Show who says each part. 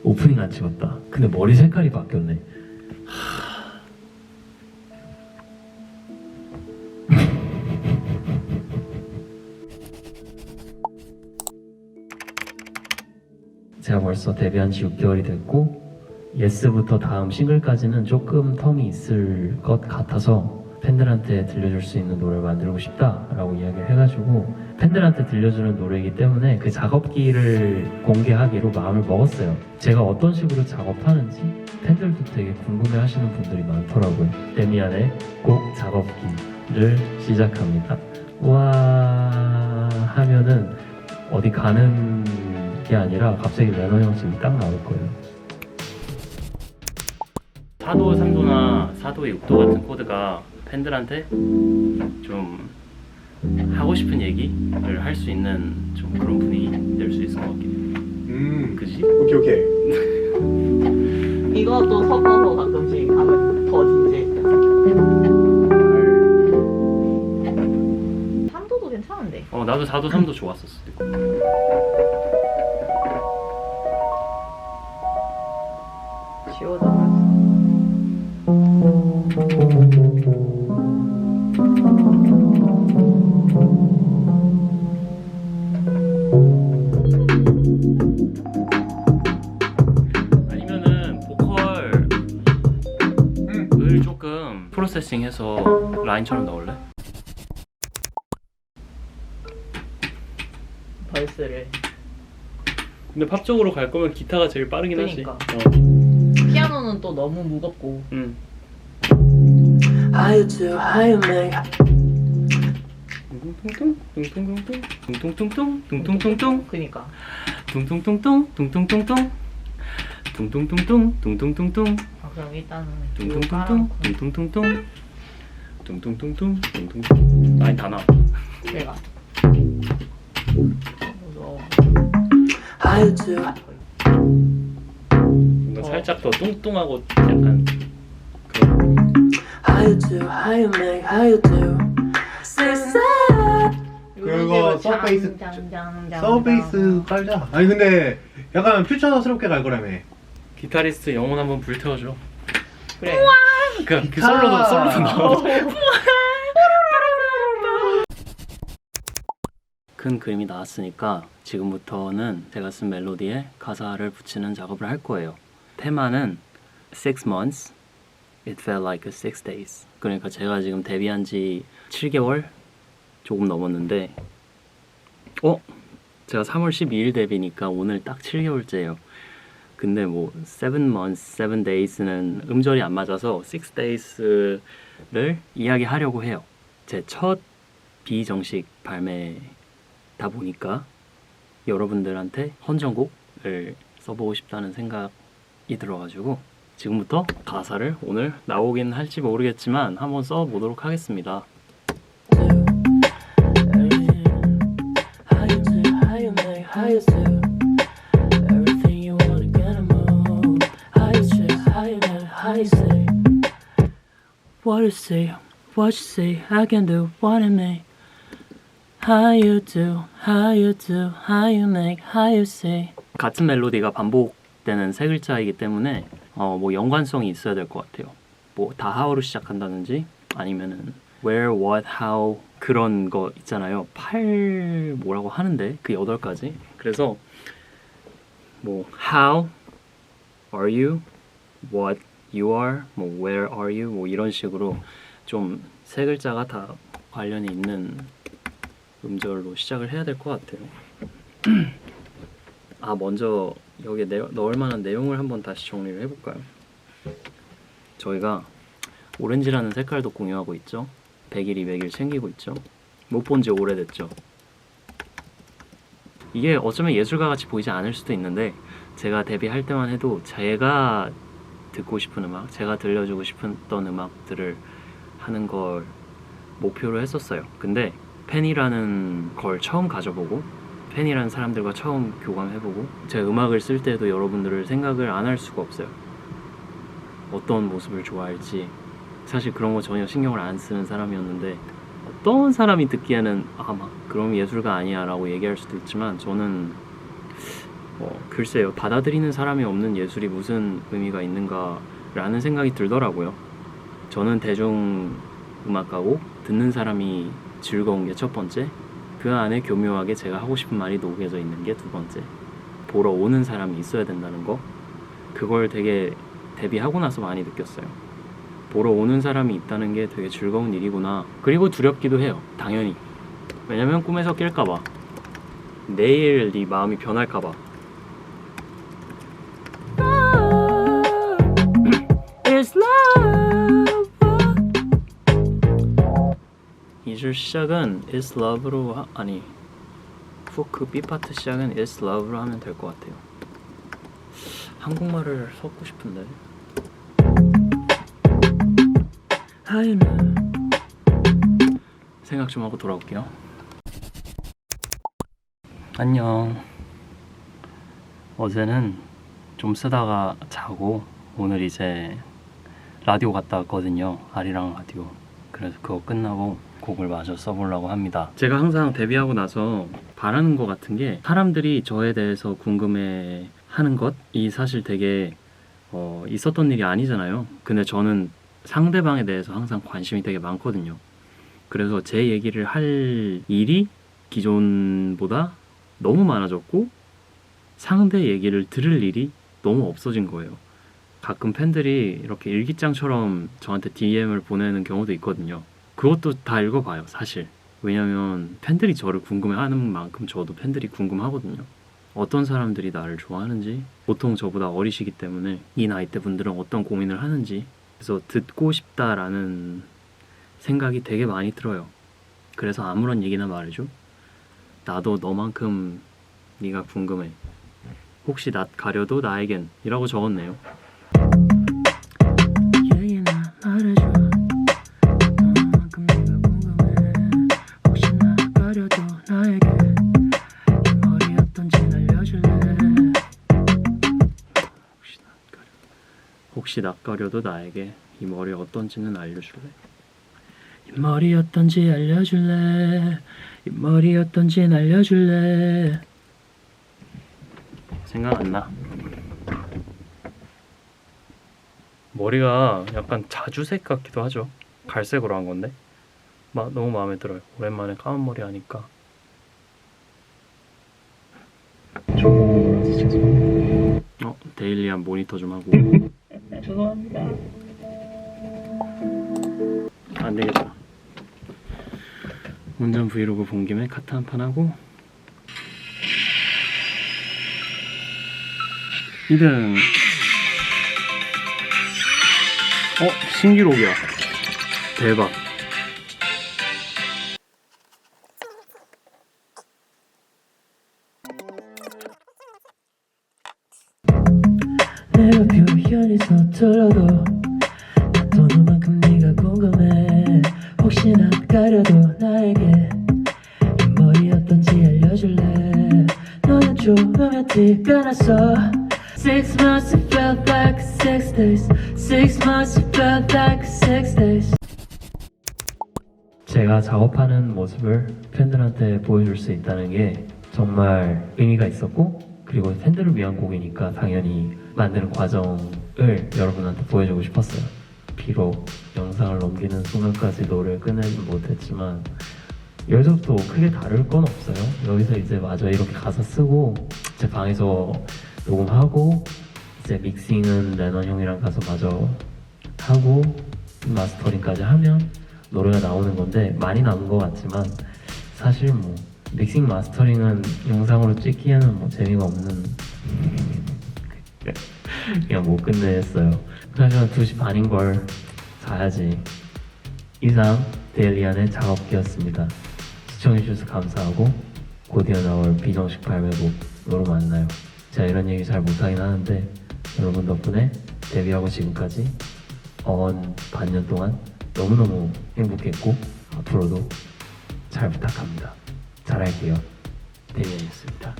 Speaker 1: 오프닝 안 찍었다. 근데 머리 색깔이 바뀌었네. 제가 벌써 데뷔한 지 6개월이 됐고 예스부터 다음 싱글까지는 조금 텀이 있을 것 같아서 팬들한테 들려줄 수 있는 노래를 만들고 싶다라고 이야기를 해가지고 팬들한테 들려주는 노래이기 때문에 그 작업기를 공개하기로 마음을 먹었어요. 제가 어떤 식으로 작업하는지 팬들도 되게 궁금해하시는 분들이 많더라고요. 데미안의 곡 작업기를 시작합니다. 와 하면은 어디 가는 게 아니라 갑자기 레너 형 집이 딱 나올 거예요.
Speaker 2: 4도, 3도나 4도, 6도 같은 코드가 팬들한테 좀 하고 싶은 얘기를 할 수 있는 좀 그런 분위기 낼 수 있을 것 같긴 해. 그지?
Speaker 3: 오케이 오케이.
Speaker 4: 이것도 섞어서 가끔씩 하면 더 진지해. 3도도 괜찮은데.
Speaker 2: 나도 4도, 3도 좋았었어.
Speaker 4: 지워져.
Speaker 2: 아니면은 보컬을 조금 프로세싱해서 라인처럼 넣을래?
Speaker 4: 벌스를.
Speaker 2: 근데 팝적으로 갈 거면 기타가 제일 빠르긴
Speaker 4: 그러니까.
Speaker 2: 하지.
Speaker 4: 피아노는 또 너무 무겁고.
Speaker 5: How you do, how you make
Speaker 2: 둥둥둥둥 둥둥둥둥 둥둥둥둥
Speaker 4: 그니까.
Speaker 2: 둥둥둥둥 둥둥둥둥 둥둥둥둥 둥둥둥둥
Speaker 4: 그럼 일단은
Speaker 2: 둥둥둥둥 둥둥둥둥 둥둥둥둥 둥둥 라인 다 나와.
Speaker 4: 내가. 무서워.
Speaker 5: How you do,
Speaker 2: 뭔가 살짝 더 뚱뚱하고 약간 그런.
Speaker 5: how you do, how you make, how you do Say
Speaker 3: 그거 서베이스 서베이스 깔자. 아니 근데 약간 퓨처스럽게 갈 거라며.
Speaker 2: 기타리스트 영혼 한번 불태워줘.
Speaker 4: 그래.
Speaker 2: 그
Speaker 3: 기타.
Speaker 2: 솔로도 나와. 큰 그림이 나왔으니까 지금부터는 제가 쓴 멜로디에 가사를 붙이는 작업을 할 거예요. 테마는 6 months, it felt like 6 days. 그러니까 제가 지금 데뷔한 지 7개월 조금 넘었는데 제가 3월 12일 데뷔니까 오늘 딱 7개월째예요. 근데 뭐 7 months, 7 days는 음절이 안 맞아서 6 days를 이야기하려고 해요. 제 첫 비정식 발매다 보니까 여러분들한테 헌정곡을 써보고 싶다는 생각이 들어가지고 지금부터 가사를 오늘 나오긴 할지 모르겠지만 한번 써보도록 하겠습니다.
Speaker 5: How you do, how you make, how you do Everything you wanna get a move How you do, how you make, how you say What you say, what you say I can do what I make How you do, how you do, how you make, how you say
Speaker 2: 같은 멜로디가 반복되는 세 글자이기 때문에 뭐 연관성이 있어야 될 것 같아요. 뭐 다 how로 시작한다든지 아니면은 where, what, how 그런 거 있잖아요. 8 뭐라고 하는데 그 8가지. 그래서 뭐 how are you, what you are, 뭐 where are you 뭐 이런 식으로 좀 세 글자가 다 관련이 있는 음절로 시작을 해야 될 것 같아요. 먼저 여기에 넣을 만한 내용을 한번 다시 정리를 해볼까요? 저희가 오렌지라는 색깔도 공유하고 있죠. 100일, 200일 챙기고 있죠. 못 본 지 오래됐죠. 이게 어쩌면 예술가 같이 보이지 않을 수도 있는데 제가 데뷔할 때만 해도 제가 듣고 싶은 음악, 제가 들려주고 싶었던 음악들을 하는 걸 목표로 했었어요. 근데 팬이라는 걸 처음 가져보고 팬이라는 사람들과 처음 교감해보고 제 음악을 쓸 때도 여러분들을 생각을 안 할 수가 없어요. 어떤 모습을 좋아할지 사실 그런 거 전혀 신경을 안 쓰는 사람이었는데 어떤 사람이 듣기에는 막 그럼 예술가 아니야 라고 얘기할 수도 있지만 저는 글쎄요, 받아들이는 사람이 없는 예술이 무슨 의미가 있는가라는 생각이 들더라고요. 저는 대중음악가고 듣는 사람이 즐거운 게 첫 번째, 그 안에 교묘하게 제가 하고 싶은 말이 녹여져 있는 게 두 번째, 보러 오는 사람이 있어야 된다는 거, 그걸 되게 데뷔하고 나서 많이 느꼈어요. 보러 오는 사람이 있다는 게 되게 즐거운 일이구나. 그리고 두렵기도 해요, 당연히. 왜냐면 꿈에서 깰까봐, 내일 네 마음이 변할까봐.
Speaker 5: It's love.
Speaker 2: 2줄 시작은 It's Love로 아니 후크 B 파트 시작은 It's Love로 하면 될 것 같아요. 한국말을 섞고 싶은데.
Speaker 5: How you know?
Speaker 2: 생각 좀 하고 돌아올게요. 안녕. 어제는 좀 쓰다가 자고 오늘 이제 라디오 갔다 왔거든요. 아리랑 라디오. 그래서 그거 끝나고 곡을 마저 써보려고 합니다. 제가 항상 데뷔하고 나서 바라는 것 같은 게 사람들이 저에 대해서 궁금해하는 것이 사실 되게 있었던 일이 아니잖아요. 근데 저는 상대방에 대해서 항상 관심이 되게 많거든요. 그래서 제 얘기를 할 일이 기존보다 너무 많아졌고 상대 얘기를 들을 일이 너무 없어진 거예요. 가끔 팬들이 이렇게 일기장처럼 저한테 DM을 보내는 경우도 있거든요. 그것도 다 읽어봐요, 사실. 왜냐면 팬들이 저를 궁금해하는 만큼 저도 팬들이 궁금하거든요. 어떤 사람들이 나를 좋아하는지, 보통 저보다 어리시기 때문에 이 나이대 분들은 어떤 고민을 하는지, 그래서 듣고 싶다라는 생각이 되게 많이 들어요. 그래서 아무런 얘기나 말해줘. 나도 너만큼 네가 궁금해. 혹시 낯 가려도 나에겐 이라고 적었네요.
Speaker 5: Yeah, 나 말해줘. 너만큼 네가 궁금해. 혹시 나 가려도 나에게 이 머리 어떤지 알려줄래?
Speaker 2: 혹시 낯 가려도 나에게 이 머리 어떤지는 알려줄래?
Speaker 5: 이 머리 어떤지 알려줄래? 이 머리 어떤지 알려줄래?
Speaker 2: 생각 안 나. 머리가 약간 자주색 같기도 하죠. 갈색으로 한 건데 너무 마음에 들어요. 오랜만에 까만 머리 하니까. 데일리한 모니터 좀 하고.
Speaker 4: 죄송합니다.
Speaker 2: 안 되겠다. 운전 브이로그 본 김에 카트 한 판 하고 2등. 신기록이야. 대박.
Speaker 5: 내가 표현이 서툴러도 또 너만큼 네가 궁금해. 혹시 나 가려도 나에게 이 머리 어떤지 알려줄래? 너는 좋으면 티가 났어. 6 months it felt like 6 days. 6 months it felt like 6 days.
Speaker 1: 제가 작업하는 모습을 팬들한테 보여줄 수 있다는 게 정말 의미가 있었고, 그리고 팬들을 위한 곡이니까 당연히 만드는 과정을 여러분한테 보여주고 싶었어요. 비록 영상을 넘기는 순간까지 노래를 끝내진 못했지만 여기서부터 크게 다를 건 없어요. 여기서 이제 마저 이렇게 가사 쓰고 제 방에서 녹음하고 이제 믹싱은 레넌 형이랑 가서 마저 하고 마스터링까지 하면 노래가 나오는 건데, 많이 남은 것 같지만 사실 뭐 믹싱 마스터링은 영상으로 찍기에는 뭐 재미가 없는 그냥 못 끝냈어요. 사실 한 2시 반인 걸 자야지. 이상 데일리안의 작업기였습니다. 시청해주셔서 감사하고 곧이어 나올 비정식 발매곡으로 만나요. 제가 이런 얘기 잘 못하긴 하는데 여러분 덕분에 데뷔하고 지금까지 반년 동안 너무너무 행복했고 앞으로도 잘 부탁합니다. 잘할게요. 데일리안이었습니다.